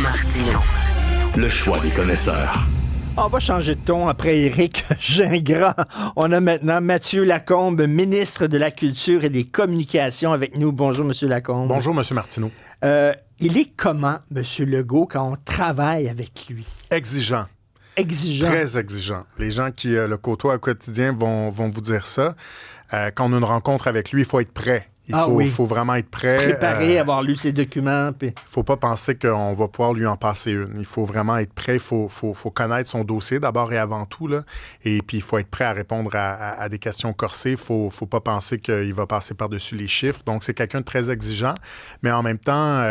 Martineau. Le choix des connaisseurs. On va changer de ton après Éric Gingras. On a maintenant Mathieu Lacombe, ministre de la Culture et des Communications avec nous. Bonjour, Monsieur Lacombe. Bonjour, Monsieur Martineau. Il est comment, Monsieur Legault, quand on travaille avec lui? Exigeant. Exigeant. Très exigeant. Les gens qui le côtoient au quotidien vont vous dire ça. Quand on a une rencontre avec lui, il faut être prêt. Il faut vraiment être prêt. Préparé, avoir lu ses documents. Il ne faut pas penser qu'on va pouvoir lui en passer une. Il faut vraiment être prêt. Il faut connaître son dossier d'abord et avant tout. Là. Et puis, il faut être prêt à répondre à des questions corsées. Il ne faut pas penser qu'il va passer par-dessus les chiffres. Donc, c'est quelqu'un de très exigeant. Mais en même temps,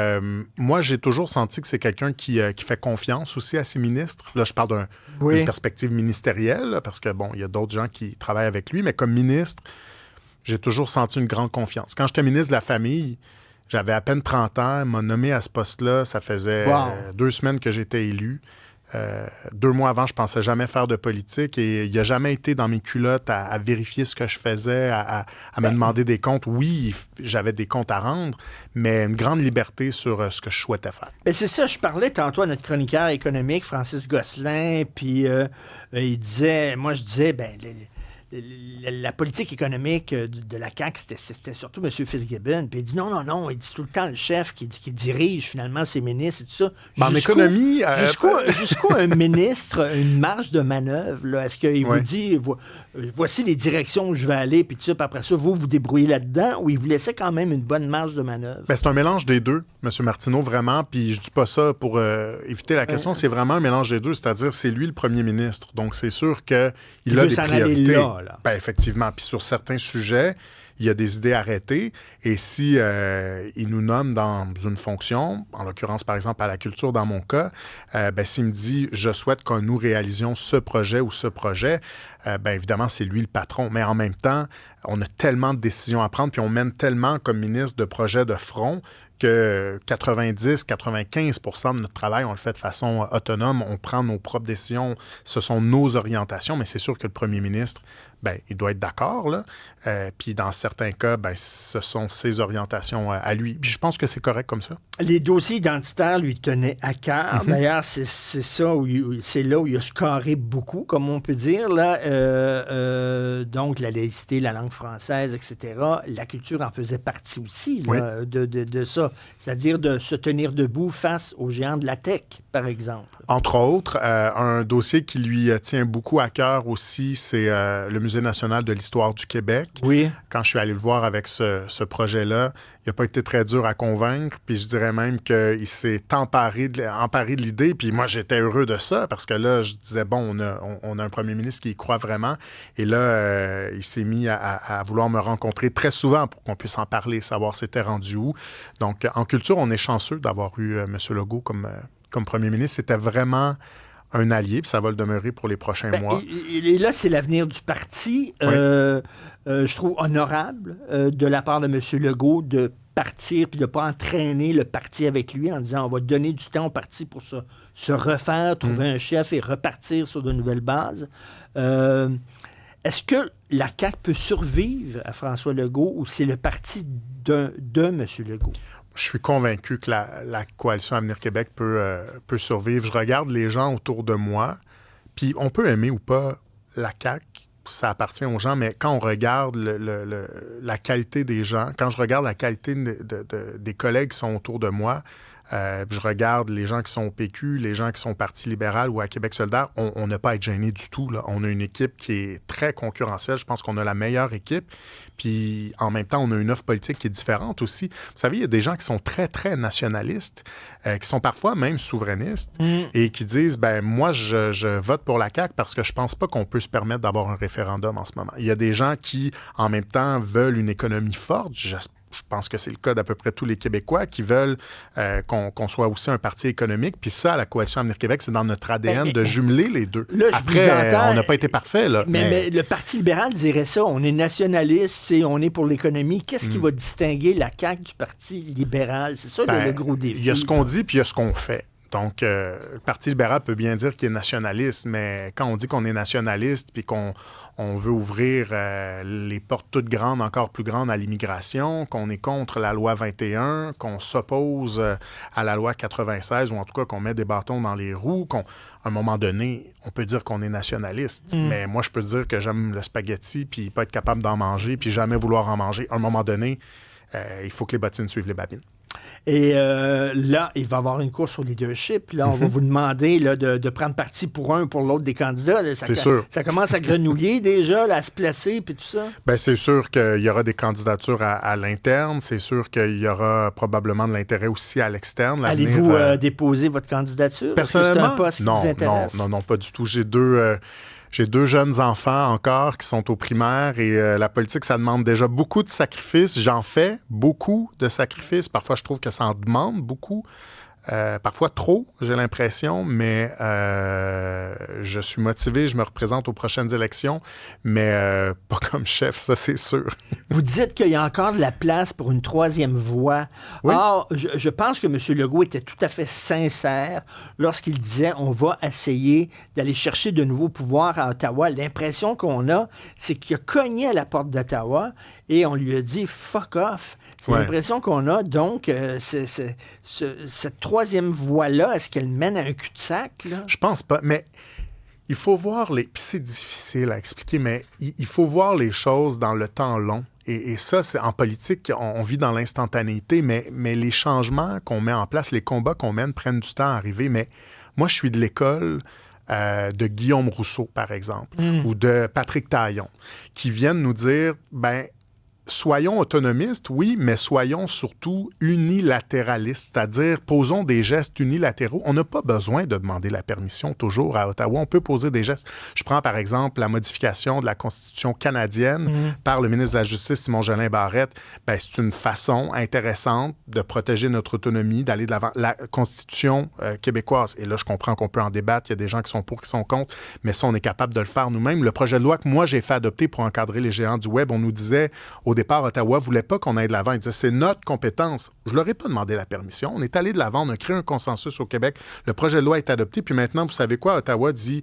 moi, j'ai toujours senti que c'est quelqu'un qui fait confiance aussi à ses ministres. Là, je parle d'une perspective ministérielle, là, parce que, bon, il y a d'autres gens qui travaillent avec lui. Mais comme ministre, j'ai toujours senti une grande confiance. Quand j'étais ministre de la Famille, j'avais à peine 30 ans. Il m'a nommé à ce poste-là. Ça faisait 2 semaines que j'étais élu. 2 mois avant, je ne pensais jamais faire de politique. Et il n'a jamais été dans mes culottes à vérifier ce que je faisais, à me demander des comptes. Oui, j'avais des comptes à rendre, mais une grande liberté sur ce que je souhaitais faire. Ben c'est ça, je parlais tantôt à notre chroniqueur économique, Francis Gosselin, puis il disait, moi je disais, la politique économique de la CAQ, c'était surtout M. Fitzgibbon. Puis il dit non, il dit tout le temps le chef qui dirige finalement ses ministres et tout ça. En économie... Jusqu'où un ministre a une marge de manœuvre? Là? Est-ce qu'il vous dit, voici les directions où je vais aller, puis tout ça, puis après ça, vous débrouillez là-dedans, ou il vous laissait quand même une bonne marge de manœuvre? C'est un mélange des deux, M. Martineau, vraiment. Puis je dis pas ça pour éviter la question, c'est vraiment un mélange des deux, c'est-à-dire c'est lui le premier ministre. Donc c'est sûr qu'il a des priorités. Effectivement. Puis sur certains sujets, il y a des idées arrêtées. Et si il nous nomme dans une fonction, en l'occurrence, par exemple, à la culture, dans mon cas, s'il me dit « je souhaite que nous réalisions ce projet ou ce projet », évidemment, c'est lui le patron. Mais en même temps, on a tellement de décisions à prendre, puis on mène tellement, comme ministre, de projets de front que 90-95% de notre travail, on le fait de façon autonome. On prend nos propres décisions. Ce sont nos orientations, mais c'est sûr que le premier ministre, il doit être d'accord, là. Puis dans certains cas, ce sont ses orientations à lui. Puis je pense que c'est correct comme ça. Les dossiers identitaires lui tenaient à cœur. Mm-hmm. D'ailleurs, c'est ça, c'est là où il a scoré beaucoup, comme on peut dire, là. Donc, la laïcité, la langue française, etc. La culture en faisait partie aussi, là, de ça. C'est-à-dire de se tenir debout face aux géants de la tech, par exemple. Entre autres, un dossier qui lui tient beaucoup à cœur aussi, c'est le Musée national de l'histoire du Québec. Oui. Quand je suis allé le voir avec ce projet-là, il n'a pas été très dur à convaincre, puis je dirais même qu'il s'est emparé de l'idée, puis moi, j'étais heureux de ça, parce que là, je disais, bon, on a un premier ministre qui y croit vraiment, et là, il s'est mis à vouloir me rencontrer très souvent pour qu'on puisse en parler, savoir c'était rendu où. Donc, en culture, on est chanceux d'avoir eu M. Legault comme premier ministre. C'était vraiment un allié, puis ça va le demeurer pour les prochains mois. Et là, c'est l'avenir du parti. Je trouve honorable de la part de M. Legault de partir puis de ne pas entraîner le parti avec lui en disant on va donner du temps au parti pour se refaire, trouver un chef et repartir sur de nouvelles bases. Est-ce que la CAQ peut survivre à François Legault ou c'est le parti de M. Legault? Je suis convaincu que la coalition Avenir Québec peut survivre. Je regarde les gens autour de moi, puis on peut aimer ou pas la CAQ, ça appartient aux gens, mais quand on regarde la qualité des gens, quand je regarde la qualité des collègues qui sont autour de moi, je regarde les gens qui sont au PQ, les gens qui sont au Parti libéral ou à Québec solidaire, on n'a pas à être gêné du tout, là. On a une équipe qui est très concurrentielle. Je pense qu'on a la meilleure équipe. Puis, en même temps, on a une offre politique qui est différente aussi. Vous savez, il y a des gens qui sont très, très nationalistes, qui sont parfois même souverainistes et qui disent, moi, je vote pour la CAQ parce que je pense pas qu'on peut se permettre d'avoir un référendum en ce moment. Il y a des gens qui, en même temps, veulent une économie forte. Je pense que c'est le cas d'à peu près tous les Québécois qui veulent qu'on soit aussi un parti économique. Puis ça, à la Coalition Avenir Québec, c'est dans notre ADN de jumeler les deux. Là, après, on n'a pas été parfait. Là, mais le Parti libéral dirait ça. On est nationaliste et on est pour l'économie. Qu'est-ce qui va distinguer la CAQ du Parti libéral? C'est ça le gros défi. Il y a ce qu'on dit puis il y a ce qu'on fait. Donc, le Parti libéral peut bien dire qu'il est nationaliste, mais quand on dit qu'on est nationaliste puis qu'on veut ouvrir les portes toutes grandes, encore plus grandes à l'immigration, qu'on est contre la loi 21, qu'on s'oppose à la loi 96, ou en tout cas qu'on met des bâtons dans les roues, qu'à un moment donné, on peut dire qu'on est nationaliste. Mais moi, je peux dire que j'aime le spaghetti puis pas être capable d'en manger puis jamais vouloir en manger. À un moment donné, il faut que les bottines suivent les babines. Et là, il va y avoir une course au leadership. Là, on va vous demander là, de prendre parti pour un ou pour l'autre des candidats. Là, C'est sûr. Ça commence à grenouiller déjà, là, à se placer puis tout ça. Bien, c'est sûr qu'il y aura des candidatures à l'interne. C'est sûr qu'il y aura probablement de l'intérêt aussi à l'externe. Allez-vous déposer votre candidature? Personnellement, c'est un poste qui vous intéresse? Non, pas du tout. J'ai deux jeunes enfants encore qui sont au primaire et la politique, ça demande déjà beaucoup de sacrifices. J'en fais beaucoup de sacrifices. Parfois, je trouve que ça en demande beaucoup. Parfois trop, j'ai l'impression, mais je suis motivé, je me représente aux prochaines élections, mais pas comme chef, ça c'est sûr. Vous dites qu'il y a encore de la place pour une troisième voie. Oui. Or, je pense que M. Legault était tout à fait sincère lorsqu'il disait on va essayer d'aller chercher de nouveaux pouvoirs à Ottawa. L'impression qu'on a, c'est qu'il a cogné à la porte d'Ottawa et on lui a dit fuck off. C'est l'impression qu'on a. Donc, cette troisième voie-là, est-ce qu'elle mène à un cul-de-sac, là? Je pense pas, mais il faut voir les... Puis c'est difficile à expliquer, mais il faut voir les choses dans le temps long. Et ça, c'est en politique, on vit dans l'instantanéité, mais les changements qu'on met en place, les combats qu'on mène prennent du temps à arriver. Mais moi, je suis de l'école de Guillaume Rousseau, par exemple, ou de Patrick Taillon, qui viennent nous dire, soyons autonomistes, oui, mais soyons surtout unilatéralistes, c'est-à-dire posons des gestes unilatéraux. On n'a pas besoin de demander la permission toujours à Ottawa. On peut poser des gestes. Je prends par exemple la modification de la Constitution canadienne par le ministre de la Justice, Simon-Jolin Barrette. C'est une façon intéressante de protéger notre autonomie, d'aller de l'avant. La Constitution québécoise, et là je comprends qu'on peut en débattre, il y a des gens qui sont pour, qui sont contre, mais ça on est capable de le faire nous-mêmes. Le projet de loi que moi j'ai fait adopter pour encadrer les géants du web, on nous disait au départ, Ottawa ne voulait pas qu'on aille de l'avant. Il disait, c'est notre compétence. Je ne leur ai pas demandé la permission. On est allé de l'avant, on a créé un consensus au Québec. Le projet de loi est adopté. Puis maintenant, vous savez quoi? Ottawa dit,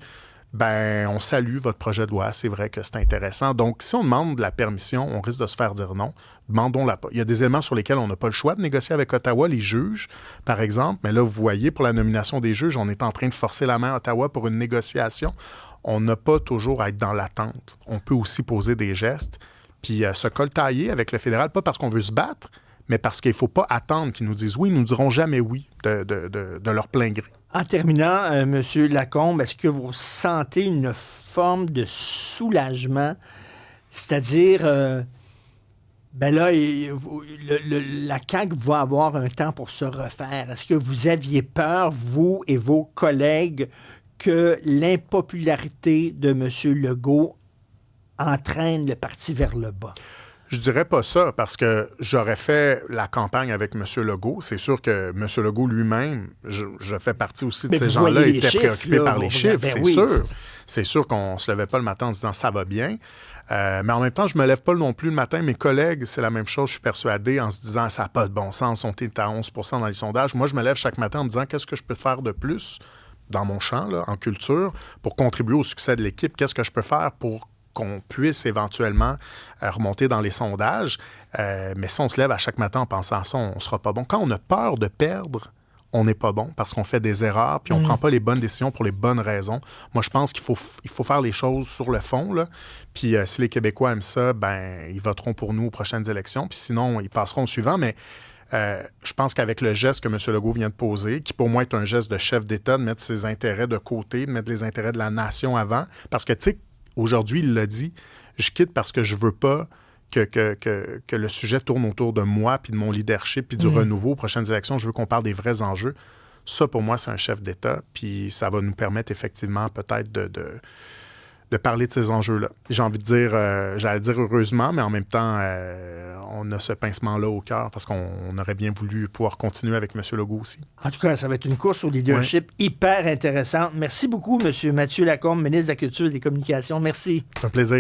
on salue votre projet de loi. C'est vrai que c'est intéressant. Donc, si on demande la permission, on risque de se faire dire non. Demandons-la pas. Il y a des éléments sur lesquels on n'a pas le choix de négocier avec Ottawa, les juges, par exemple. Mais là, vous voyez, pour la nomination des juges, on est en train de forcer la main à Ottawa pour une négociation. On n'a pas toujours à être dans l'attente. On peut aussi poser des gestes. Puis se coltailler avec le fédéral, pas parce qu'on veut se battre, mais parce qu'il ne faut pas attendre qu'ils nous disent oui. Ils ne nous diront jamais oui de leur plein gré. En terminant, M. Lacombe, est-ce que vous sentez une forme de soulagement? C'est-à-dire, là, la CAQ va avoir un temps pour se refaire. Est-ce que vous aviez peur, vous et vos collègues, que l'impopularité de M. Legault entraîne le parti vers le bas? Je dirais pas ça, parce que j'aurais fait la campagne avec M. Legault. C'est sûr que M. Legault lui-même, je fais partie aussi de ces gens-là, étaient préoccupés par les chiffres, c'est sûr. C'est sûr qu'on se levait pas le matin en se disant « ça va bien ». Mais en même temps, je me lève pas non plus le matin. Mes collègues, c'est la même chose, je suis persuadé, en se disant « ça n'a pas de bon sens, on est à 11 % dans les sondages ». Moi, je me lève chaque matin en me disant « qu'est-ce que je peux faire de plus dans mon champ, là, en culture, pour contribuer au succès de l'équipe? Qu'est-ce que je peux faire pour qu'on puisse éventuellement remonter dans les sondages. Mais si on se lève à chaque matin en pensant à ça, on ne sera pas bon. Quand on a peur de perdre, on n'est pas bon parce qu'on fait des erreurs puis on ne prend pas les bonnes décisions pour les bonnes raisons. Moi, je pense qu'il faut faire les choses sur le fond, là. Puis si les Québécois aiment ça, ils voteront pour nous aux prochaines élections. Puis sinon, ils passeront au suivant. Mais je pense qu'avec le geste que M. Legault vient de poser, qui pour moi est un geste de chef d'État, de mettre ses intérêts de côté, de mettre les intérêts de la nation avant, parce que, tu sais, aujourd'hui, il l'a dit, je quitte parce que je veux pas que le sujet tourne autour de moi, puis de mon leadership, puis du renouveau aux prochaines élections. Je veux qu'on parle des vrais enjeux. Ça, pour moi, c'est un chef d'État, puis ça va nous permettre effectivement peut-être de parler de ces enjeux-là. J'ai envie de dire, j'allais dire heureusement, mais en même temps, on a ce pincement-là au cœur parce qu'on aurait bien voulu pouvoir continuer avec M. Legault aussi. En tout cas, ça va être une course au leadership hyper intéressante. Merci beaucoup, M. Mathieu Lacombe, ministre de la Culture et des Communications. Merci. C'est un plaisir.